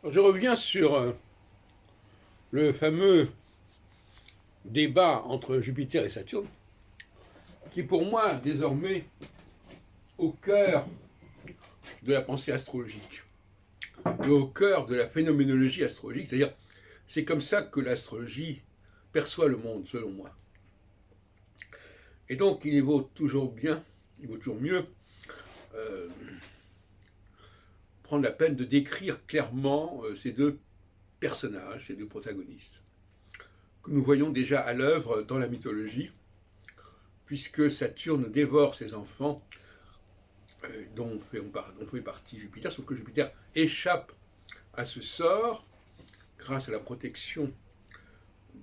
Je reviens sur le fameux débat entre Jupiter et Saturne, qui est pour moi désormais au cœur de la pensée astrologique, et au cœur de la phénoménologie astrologique, c'est-à-dire c'est comme ça que l'astrologie perçoit le monde, selon moi. Et donc il vaut toujours bien, il vaut toujours mieux euh, prendre la peine de décrire clairement ces deux personnages, ces deux protagonistes, que nous voyons déjà à l'œuvre dans la mythologie, puisque Saturne dévore ses enfants, dont fait partie Jupiter, sauf que Jupiter échappe à ce sort grâce à la protection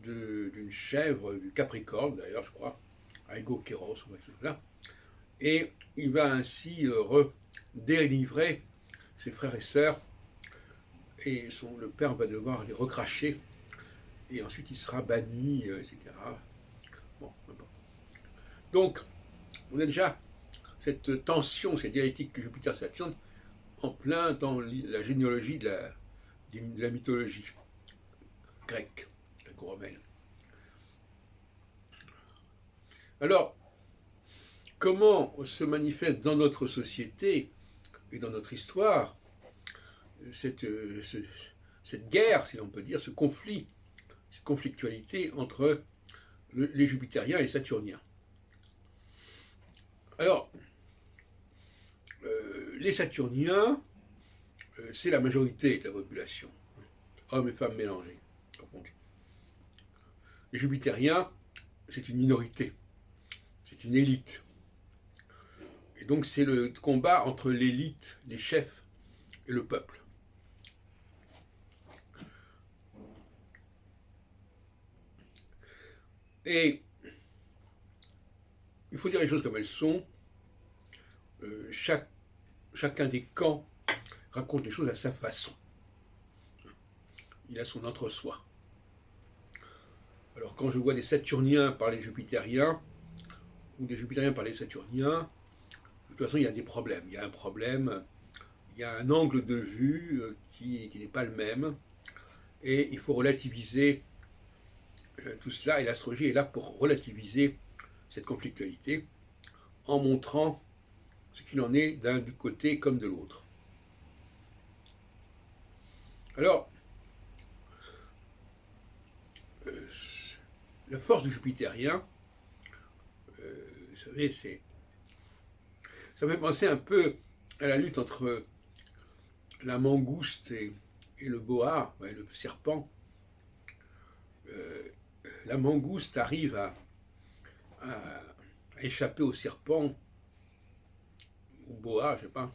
d'une chèvre du Capricorne, d'ailleurs, je crois, Aigo Kéros, ou quelque chose là, et il va ainsi délivrer ses frères et sœurs, et le père va devoir les recracher, et ensuite il sera banni, etc. Bon, donc, on a déjà cette tension, cette dialectique que Jupiter-Saturne, en plein dans la généalogie de la mythologie grecque, gréco-romaine. Alors, comment se manifeste dans notre société et dans notre histoire cette guerre, si l'on peut dire, ce conflit, cette conflictualité entre les Jupitériens et les Saturniens? Alors, les Saturniens, c'est la majorité de la population, hommes et femmes mélangés, confondus. Les Jupitériens, c'est une minorité, c'est une élite. Et donc c'est le combat entre l'élite, les chefs et le peuple. Et il faut dire les choses comme elles sont. Chacun des camps raconte les choses à sa façon. Il a son entre-soi. Alors quand je vois des Saturniens parler Jupitériens, ou des Jupitériens parler Saturniens, de toute façon il y a des problèmes. Il y a un problème, il y a un angle de vue qui n'est pas le même, et il faut relativiser tout cela, et l'astrologie est là pour relativiser cette conflictualité, en montrant ce qu'il en est d'un du côté comme de l'autre. Alors, la force du Jupitérien, vous savez, ça me fait penser un peu à la lutte entre la mangouste et le boa, le serpent. La mangouste arrive à échapper au serpent, au boa, je ne sais pas.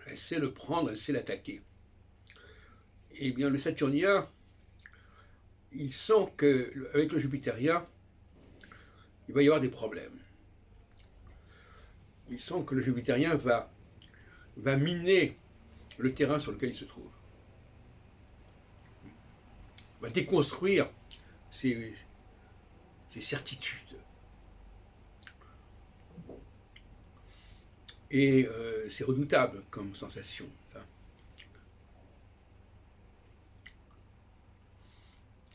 Elle sait le prendre, elle sait l'attaquer. Eh bien, le Saturnien, il sent qu'avec le Jupitérien, il va y avoir des problèmes. Il sent que le Jupitérien va miner le terrain sur lequel il se trouve. Va déconstruire ses certitudes. Et c'est redoutable comme sensation.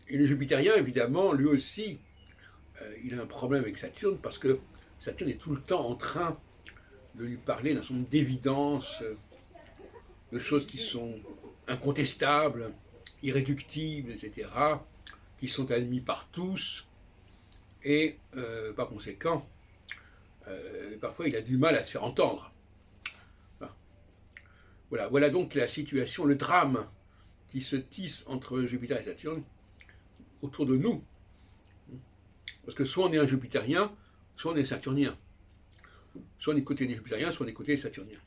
Et le Jupitérien, évidemment, lui aussi, il a un problème avec Saturne parce que Saturne est tout le temps en train de lui parler d'un certain nombre d'évidences, de choses qui sont incontestables, irréductibles, etc., qui sont admis par tous, et par conséquent, parfois il a du mal à se faire entendre. Voilà donc la situation, le drame qui se tisse entre Jupiter et Saturne autour de nous. Parce que soit on est un Jupitérien, soit on est Saturnien. Soit on est côté des Jupitériens, soit on est côté des Saturniens.